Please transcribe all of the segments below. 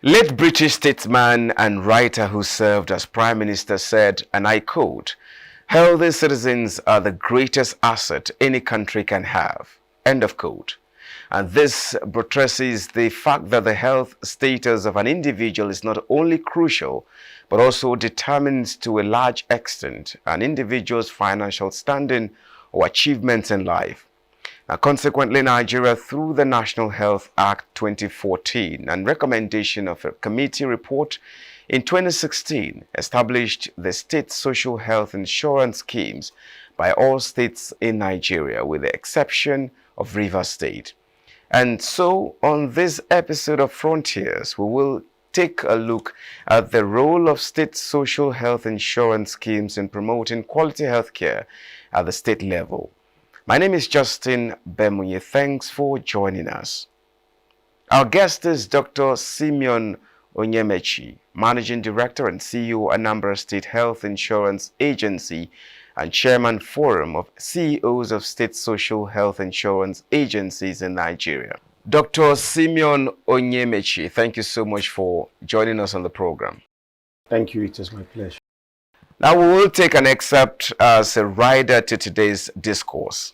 Late British statesman and writer who served as Prime Minister said, and I quote, "Healthy citizens are the greatest asset any country can have." End of quote. And this buttresses the fact that the health status of an individual is not only crucial, but also determines to a large extent an individual's financial standing or achievements in life. Now, consequently, Nigeria, through the National Health Act 2014 and recommendation of a committee report in 2016, established the state social health insurance schemes by all states in Nigeria, with the exception of Rivers State. And so, on this episode of Frontiers, we will take a look at the role of state social health insurance schemes in promoting quality healthcare at the state level. My name is Justin Bemunye. Thanks for joining us. Our guest is Dr. Simeon Onyemechi, Managing Director and CEO, Anambra State Health Insurance Agency and Chairman Forum of CEOs of State Social Health Insurance Agencies in Nigeria. Dr. Simeon Onyemechi, thank you so much for joining us on the program. Thank you. It is my pleasure. Now we will take an excerpt as a rider to today's discourse.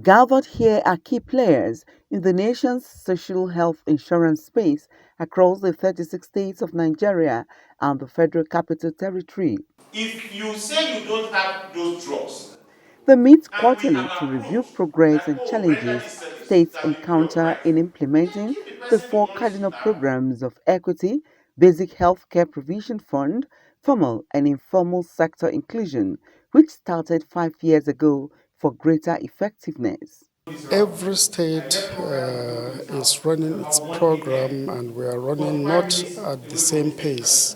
Gathered here are key players in the nation's social health insurance space across the 36 states of Nigeria and the Federal Capital Territory. If you say you don't have those drugs, They meet quarterly to review progress and challenges states encounter in implementing the four cardinal programs of equity, basic health care provision fund, formal and informal sector inclusion, which started 5 years ago for greater effectiveness. Every state is running its program, and we are running not at the same pace.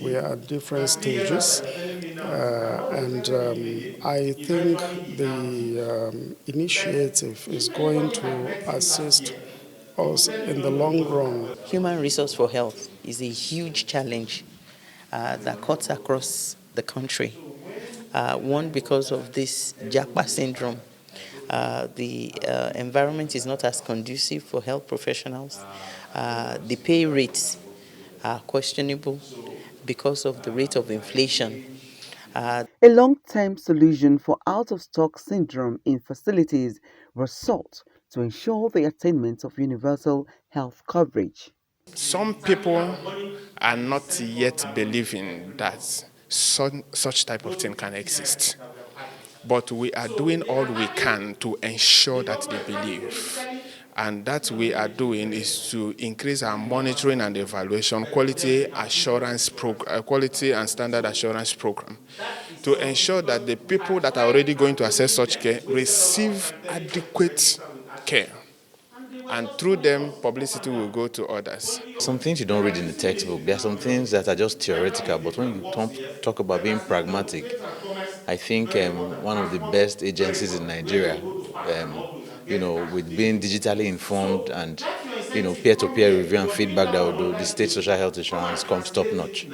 We are at different stages, and I think the initiative is going to assist us in the long run. Human resource for health is a huge challenge that cuts across the country. One, because of this JAPA syndrome. The environment is not as conducive for health professionals. The pay rates are questionable because of the rate of inflation. A long-term solution for out-of-stock syndrome in facilities was sought to ensure the attainment of universal health coverage. Some people are not yet believing that such type of thing can exist. But we are doing all we can to ensure that they believe. And that we are doing is to increase our monitoring and evaluation, quality and standard assurance program, to ensure that the people that are already going to access such care receive adequate care. And through them, publicity will go to others. Some things you don't read in the textbook. There are some things that are just theoretical, but when you talk about being pragmatic, I think one of the best agencies in Nigeria, with being digitally informed and, peer-to-peer review and feedback that will do, the state social health insurance comes top-notch.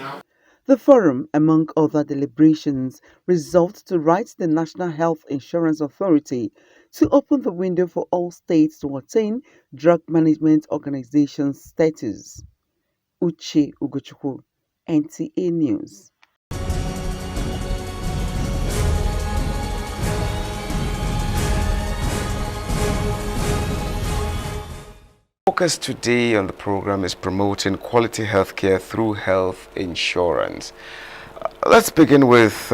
The forum, among other deliberations, resolved to write the National Health Insurance Authority to open the window for all states to attain Drug Management Organization status. Uche Ugochukwu, NTA News. Focus today on the program is promoting quality healthcare through health insurance. Let's begin with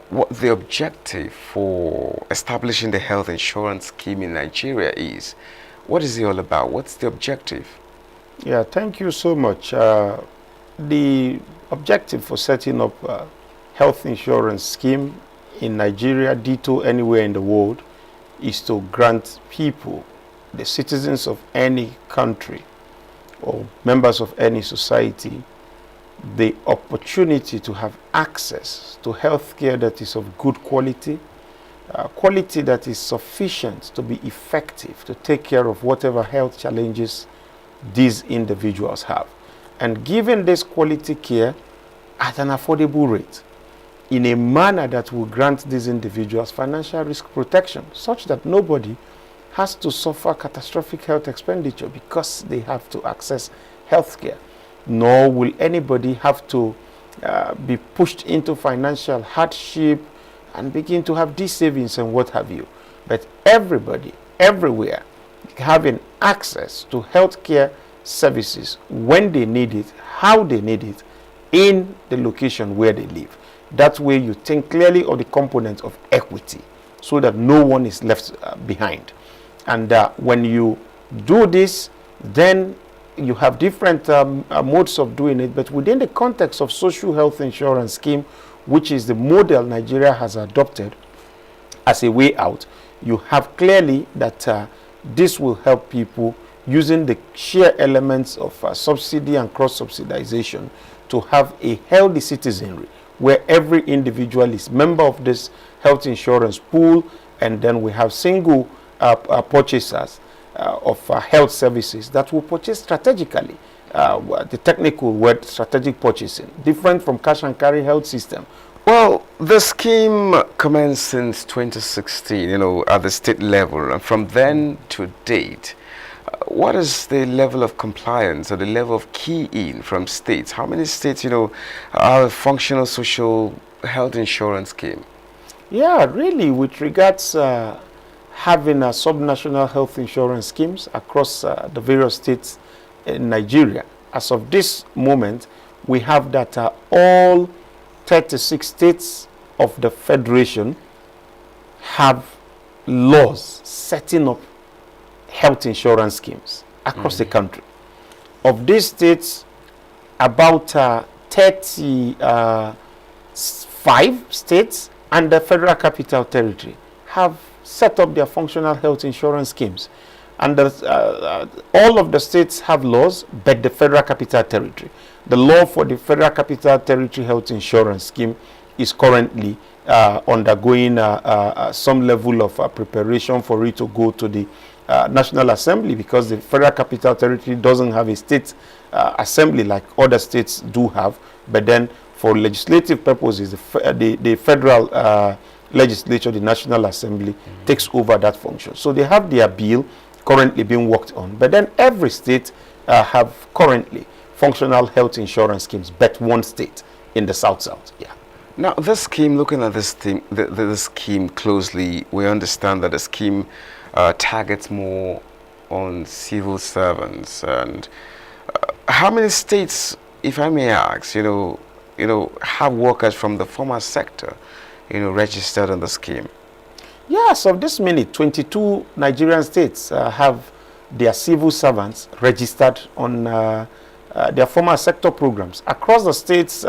what the objective for establishing the health insurance scheme in Nigeria is. What is it all about? What's the objective? Yeah, thank you so much. The objective for setting up a health insurance scheme in Nigeria, ditto anywhere in the world, is to grant people, the citizens of any country or members of any society, the opportunity to have access to healthcare that is of good quality, quality that is sufficient to be effective to take care of whatever health challenges these individuals have. And given this quality care at an affordable rate. in a manner that will grant these individuals financial risk protection, such that nobody has to suffer catastrophic health expenditure because they have to access health care, nor will anybody have to be pushed into financial hardship and begin to have these savings and what have you. But everybody, everywhere, having access to healthcare services when they need it, how they need it, in the location where they live. That way you think clearly of the component of equity so that no one is left behind. And when you do this, then you have different modes of doing it, but within the context of social health insurance scheme, which is the model Nigeria has adopted as a way out, you have clearly that this will help people using the sheer elements of subsidy and cross-subsidization to have a healthy citizenry where every individual is member of this health insurance pool, and then we have single purchasers of health services that will purchase strategically. The technical word, strategic purchasing, different from cash and carry health system. Well, the scheme commenced since 2016, at the state level, and from then to date, what is the level of compliance or the level of key-in from states? How many states, have a functional social health insurance scheme? Yeah, really, with regards having a subnational health insurance schemes across the various states in Nigeria, as of this moment, we have that all 36 states of the Federation have laws setting up health insurance schemes across the country. Of these states, about 35 states and the Federal Capital Territory have set up their functional health insurance schemes. And all of the states have laws, but the Federal Capital Territory. The law for the Federal Capital Territory Health Insurance Scheme is currently undergoing some level of preparation for it to go to the National Assembly, because the Federal Capital Territory doesn't have a state assembly like other states do have. But then for legislative purposes, the federal legislature, the National Assembly, takes over that function. So they have their bill currently being worked on. But then every state have currently functional health insurance schemes, but one state in the South. Yeah. Now, this scheme, looking at this scheme closely, we understand that the scheme targets more on civil servants. And how many states, if I may ask, have workers from the formal sector, registered on the scheme? Yes, of this minute, 22 Nigerian states have their civil servants registered on their formal sector programs. Across the states,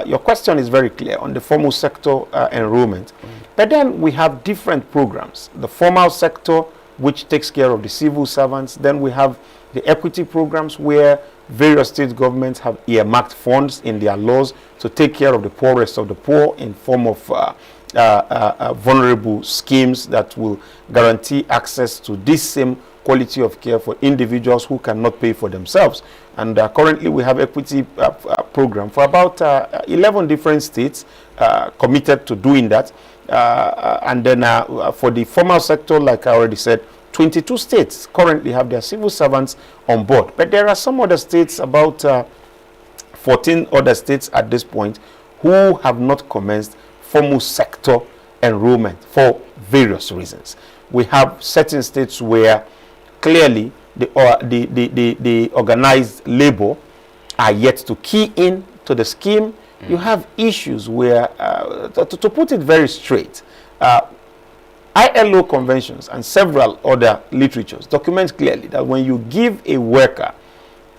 your question is very clear on the formal sector enrollment. But then we have different programs. The formal sector, which takes care of the civil servants. Then we have the equity programs, where various state governments have earmarked funds in their laws to take care of the poorest of the poor in form of vulnerable schemes that will guarantee access to this same quality of care for individuals who cannot pay for themselves. And currently we have equity program for about 11 different states committed to doing that. And then for the formal sector, like I already said, 22 states currently have their civil servants on board. But there are some other states, about 14 other states at this point, who have not commenced formal sector enrollment for various reasons. We have certain states where clearly the organized labor are yet to key in to the scheme. You have issues where, to put it very straight, ILO conventions and several other literatures document clearly that when you give a worker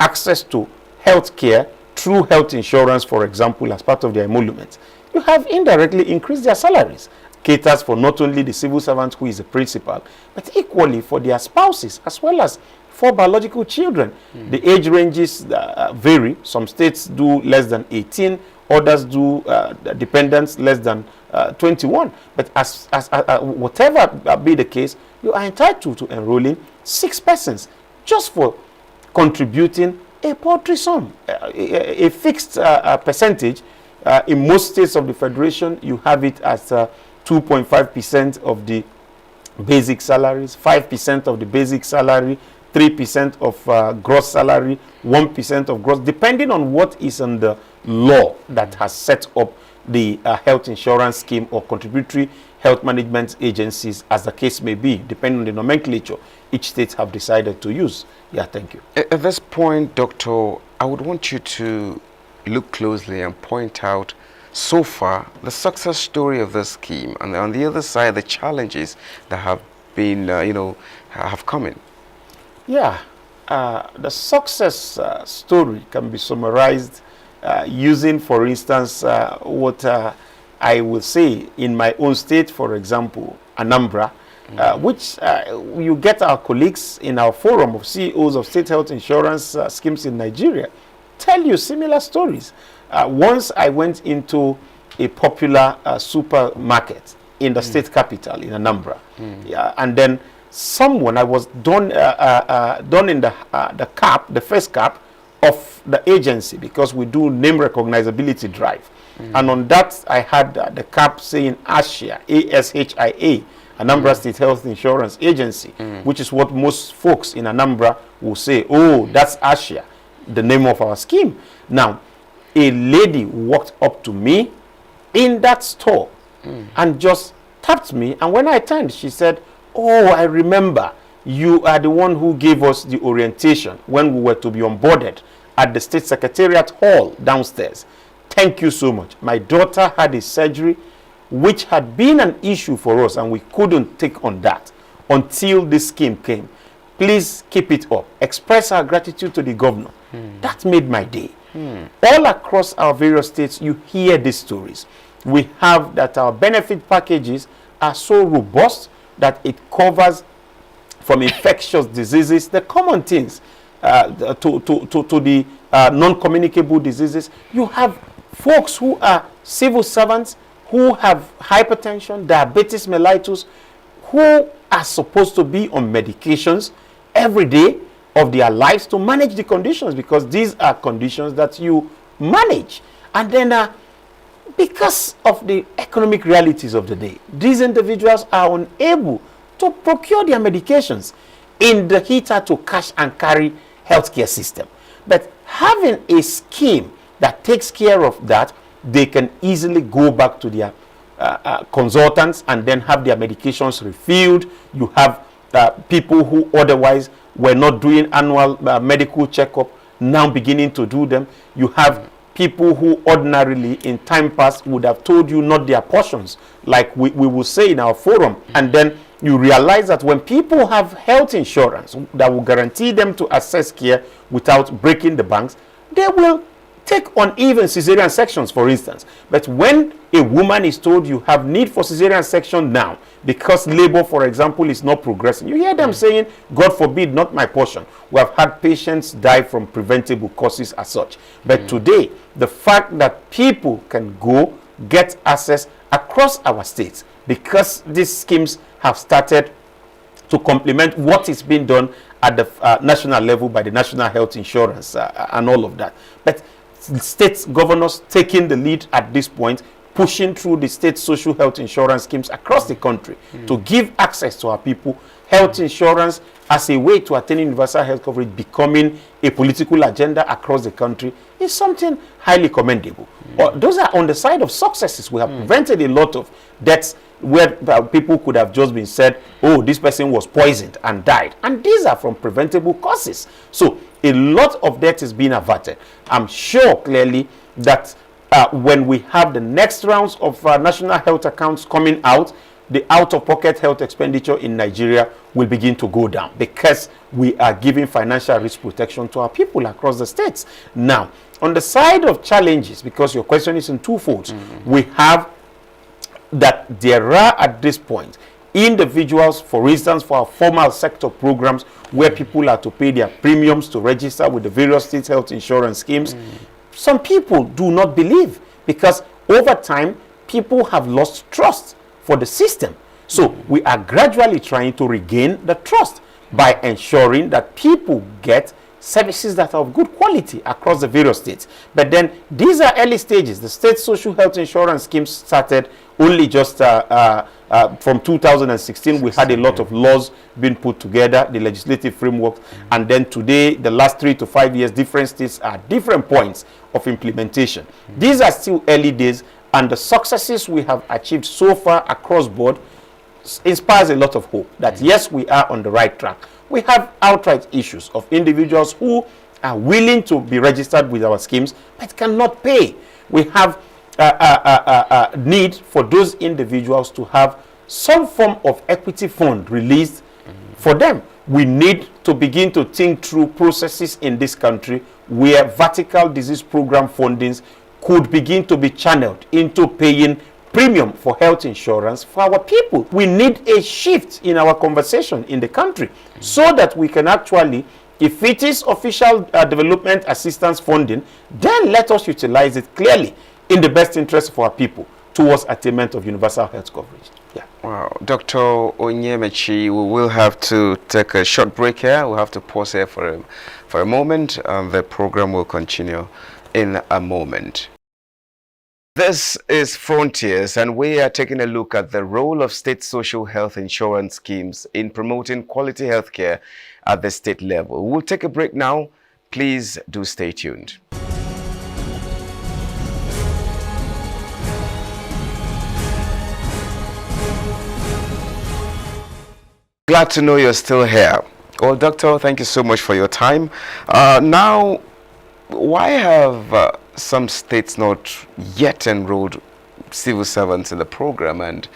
access to health care through health insurance, for example, as part of their emoluments, you have indirectly increased their salaries. Caters for not only the civil servant who is the principal, but equally for their spouses, as well as for biological children. The age ranges vary. Some states do less than 18, others do dependents less than 21. But as whatever be the case, you are entitled to enrolling 6 persons just for contributing a paltry sum, a fixed percentage In most states of the Federation, you have it as 2.5% of the basic salaries, 5% of the basic salary, 3% of gross salary, 1% of gross, depending on what is in the law that has set up the health insurance scheme or contributory health management agencies, as the case may be, depending on the nomenclature each state have decided to use. Yeah, thank you. At this point, Doctor, I would want you to look closely and point out so far the success story of this scheme, and on the other side the challenges that have been have come in. Yeah, the success story can be summarized using, for instance, what I will say in my own state, for example, Anambra, which you get our colleagues in our forum of CEOs of state health insurance schemes in Nigeria tell you similar stories. Once I went into a popular supermarket in the state capital in Anambra, yeah, and then someone, I was done in the first cap of the agency, because we do name recognizability drive, and on that I had the cap saying ASHIA, ASHIA, Anambra State Health Insurance Agency, which is what most folks in Anambra will say, oh, that's ASHIA, the name of our scheme. Now, a lady walked up to me in that store and just tapped me, and when I turned, she said, oh, I remember, you are the one who gave us the orientation when we were to be onboarded at the State Secretariat Hall downstairs. Thank you so much. My daughter had a surgery which had been an issue for us, and we couldn't take on that until this scheme came. Please keep it up. Express our gratitude to the governor. That made my day. All across our various states, you hear these stories. We have that our benefit packages are so robust that it covers from infectious diseases, the common things, to the non-communicable diseases. You have folks who are civil servants who have hypertension, diabetes mellitus, who are supposed to be on medications every day of their lives to manage the conditions, because these are conditions that you manage. And then because of the economic realities of the day, these individuals are unable to procure their medications in the heater to cash and carry healthcare system. But having a scheme that takes care of that, they can easily go back to their consultants and then have their medications refilled. You have people who otherwise were not doing annual medical checkup now beginning to do them. You have people who ordinarily in time past would have told you not their portions, like we will say in our forum. And then you realize that when people have health insurance that will guarantee them to access care without breaking the banks, they will take on even cesarean sections, for instance. But when a woman is told you have need for cesarean section now because labor, for example, is not progressing, you hear them saying, God forbid, not my portion. We have had patients die from preventable causes as such. But today, the fact that people can go get access across our states, because these schemes have started to complement what is being done at the national level by the National Health Insurance and all of that. But state governors taking the lead at this point, pushing through the state social health insurance schemes across the country to give access to our people, health insurance as a way to attain universal health coverage becoming a political agenda across the country is something highly commendable. Those are on the side of successes. We have prevented a lot of deaths where people could have just been said, oh, this person was poisoned and died. And these are from preventable causes. So a lot of death is being averted. I'm sure clearly that when we have the next rounds of national health accounts coming out, the out-of-pocket health expenditure in Nigeria will begin to go down, because we are giving financial risk protection to our people across the states. Now, on the side of challenges, because your question is in twofold, we have that there are at this point individuals, for instance, for our formal sector programs where people are to pay their premiums to register with the various state health insurance schemes. Some people do not believe, because over time people have lost trust for the system. So we are gradually trying to regain the trust by ensuring that people get services that are of good quality across the various states. But then these are early stages. The state social health insurance scheme started only just from 2016. We had a lot of laws being put together, the legislative framework, and then today, the last 3 to 5 years, different states are at different points of implementation. These are still early days, and the successes we have achieved so far across board inspires a lot of hope that yes, we are on the right track. We have outright issues of individuals who are willing to be registered with our schemes but cannot pay. We have a need for those individuals to have some form of equity fund released for them. We need to begin to think through processes in this country where vertical disease program fundings could begin to be channeled into paying premium for health insurance for our people. We need a shift in our conversation in the country so that we can actually, if it is official development assistance funding, then let us utilize it clearly in the best interest of our people towards attainment of universal health coverage. Yeah. Wow. Dr. Onyemechi, we will have to take a short break here. We'll have to pause here for a moment, and the program will continue in a moment. This is Frontiers, and we are taking a look at the role of state social health insurance schemes in promoting quality healthcare at the state level. We'll take a break now. Please do stay tuned. Glad to know you're still here. Well, Doctor, thank you so much for your time. Now, why have some states not yet enrolled civil servants in the program, and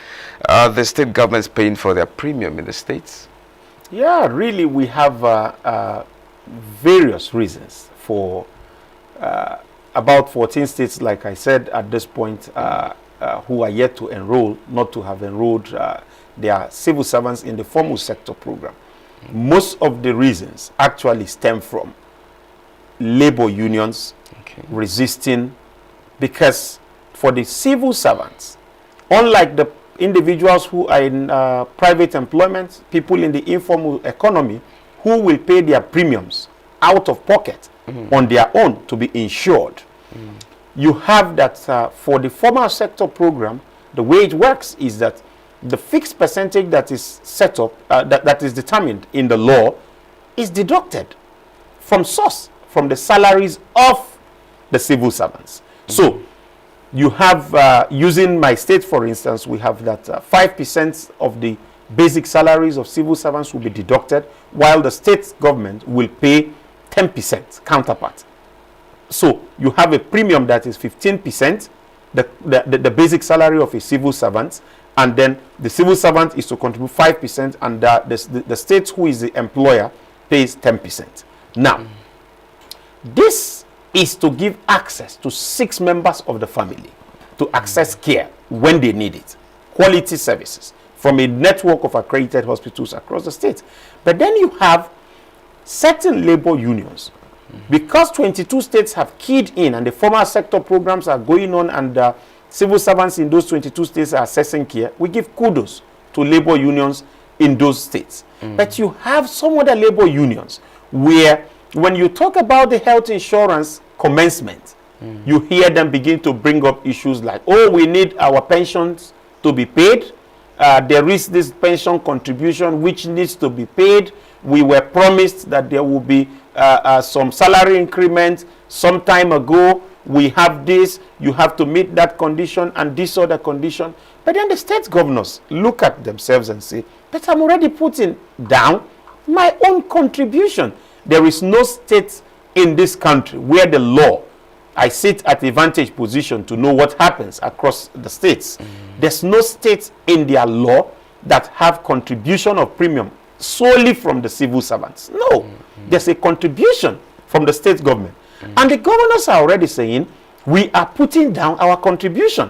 the state governments paying for their premium in the states? Yeah, really, we have various reasons for about 14 states, like I said, at this point, who are yet to enroll, not to have enrolled their civil servants in the formal sector program. Most of the reasons actually stem from labor unions resisting, because for the civil servants, unlike the individuals who are in private employment, people in the informal economy who will pay their premiums out of pocket on their own to be insured, you have that for the formal sector program, the way it works is that the fixed percentage that is set up, that is determined in the law, is deducted from source, from the salaries of the civil servants. So you have, using my state for instance, we have that 5% of the basic salaries of civil servants will be deducted, while the state government will pay 10% counterpart. So you have a premium that is 15%, the basic salary of a civil servant, and then the civil servant is to contribute 5%, and the state, who is the employer, pays 10%. Now, this is to give access to 6 members of the family to access care when they need it, quality services from a network of accredited hospitals across the state. But then you have certain labor unions, because 22 states have keyed in and the formal sector programs are going on, and civil servants in those 22 states are accessing care. We give kudos to labor unions in those states. But you have some other labor unions where, when you talk about the health insurance commencement, you hear them begin to bring up issues like, oh, we need our pensions to be paid. There is this pension contribution which needs to be paid. We were promised that there will be some salary increment some time ago. We have this, you have to meet that condition and this other condition. But then the state governors look at themselves and say, but I'm already putting down my own contribution. There is no state in this country where the law, I sit at the vantage position to know what happens across the states. There's no state in their law that have contribution of premium solely from the civil servants. No, there's a contribution from the state government. And the governors are already saying, we are putting down our contribution.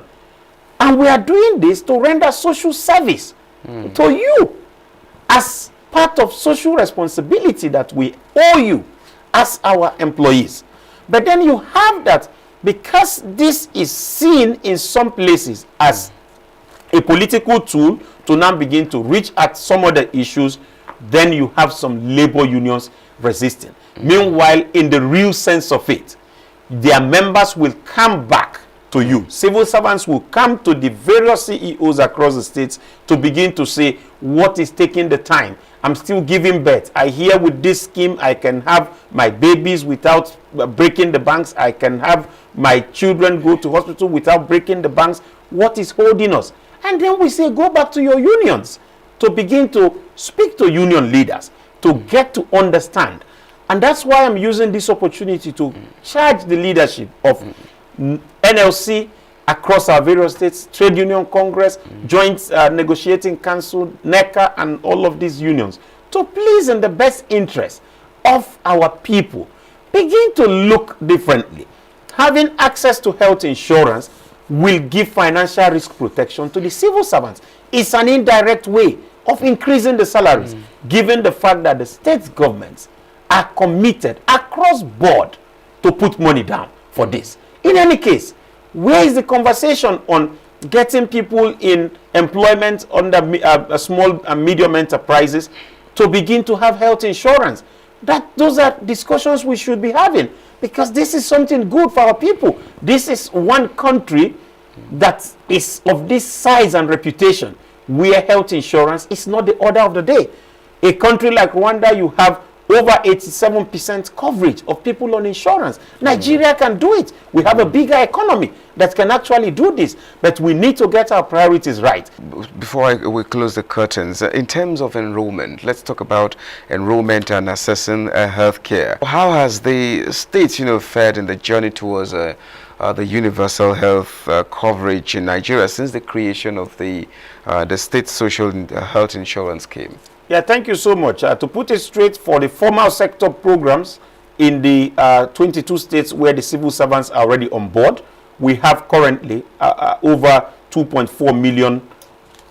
And we are doing this to render social service to you as part of social responsibility that we owe you as our employees. But then you have that, because this is seen in some places as a political tool to now begin to reach at some other issues, then you have some labor unions resisting. Meanwhile, in the real sense of it, their members will come back to you. Civil servants will come to the various CEOs across the states to begin to say, what is taking the time? I'm still giving birth. I hear with this scheme, I can have my babies without breaking the banks. I can have my children go to hospital without breaking the banks. What is holding us? And then we say, go back to your unions to begin to speak to union leaders, to get to understand. And that's why I'm using this opportunity to charge the leadership of NLC across our various states, Trade Union Congress, Joint Negotiating Council, NECA, and all of these unions, to please, in the best interest of our people, begin to look differently. Having access to health insurance will give financial risk protection to the civil servants. It's an indirect way of increasing the salaries, given the fact that the state governments are committed across board to put money down for this. In any case, where is the conversation on getting people in employment under small and medium enterprises to begin to have health insurance? Those are discussions we should be having, because this is something good for our people. This is one country that is of this size and reputation, where health insurance is not the order of the day. A country like Rwanda, you have over 87% coverage of people on insurance. Nigeria can do it. We have a bigger economy that can actually do this, but we need to get our priorities right. Before we close the curtains, in terms of enrollment, let's talk about enrollment and assessing healthcare. How has the state, fared in the journey towards the universal health coverage in Nigeria since the creation of the state social health insurance scheme? Yeah, thank you so much. To put it straight, for the formal sector programs in the 22 states where the civil servants are already on board, we have currently over 2.4 million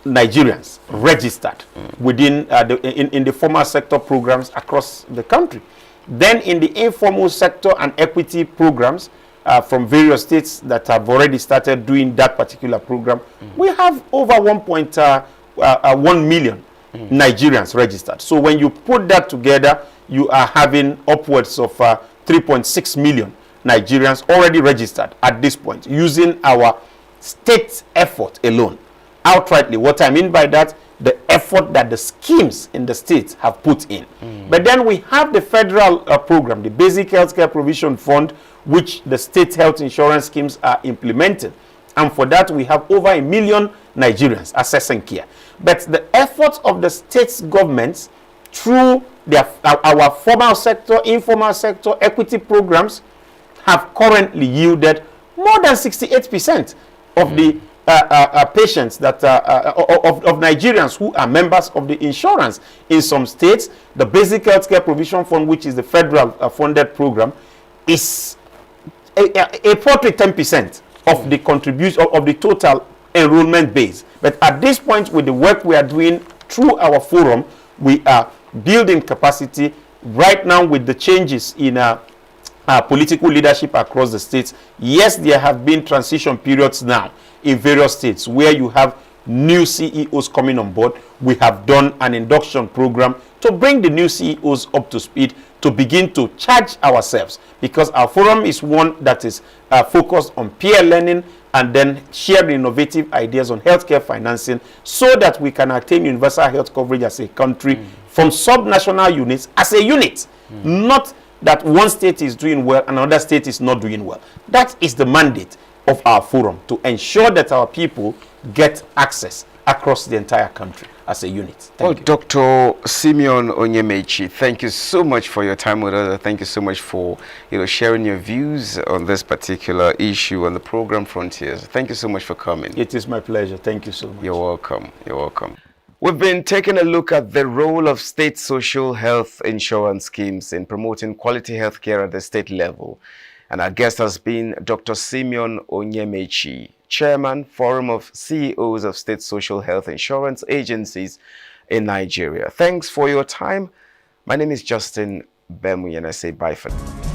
Nigerians registered within in the formal sector programs across the country. Then in the informal sector and equity programs from various states that have already started doing that particular program, we have over 1.1 million Nigerians registered. So when you put that together, you are having upwards of 3.6 million Nigerians already registered at this point, using our state effort alone. Outrightly, what I mean by that, the effort that the schemes in the state have put in. But then we have the federal program, the Basic Healthcare Provision Fund, which the state health insurance schemes are implementing. And for that, we have over 1 million Nigerians accessing care. But the efforts of the state's governments through our formal sector, informal sector, equity programs have currently yielded more than 68% of the patients that of Nigerians who are members of the insurance. In some states, the Basic Healthcare Provision Fund, which is the federal funded program, is a portrait 10% of the contribution of the total enrollment base. But at this point, with the work we are doing through our forum, we are building capacity. Right now, with the changes in political leadership across the states, yes, there have been transition periods now in various states where you have new CEOs coming on board. We have done an induction program to bring the new CEOs up to speed, to begin to charge ourselves, because our forum is one that is focused on peer learning and then sharing innovative ideas on healthcare financing, so that we can attain universal health coverage as a country from sub-national units as a unit, not that one state is doing well and another state is not doing well. That is the mandate of our forum, to ensure that our people get access across the entire country as a unit. Thank you. Dr. Simeon Onyemechi, thank you so much for your time with us. Thank you so much for sharing your views on this particular issue on the program Frontiers. Thank you so much for coming. It is my pleasure. Thank you so much. You're welcome. You're welcome. We've been taking a look at the role of state social health insurance schemes in promoting quality health care at the state level. And our guest has been Dr. Simeon Onyemechi, Chairman, Forum of CEOs of State Social Health Insurance Agencies in Nigeria. Thanks for your time. My name is Justin Bemwi, and I say bye for now.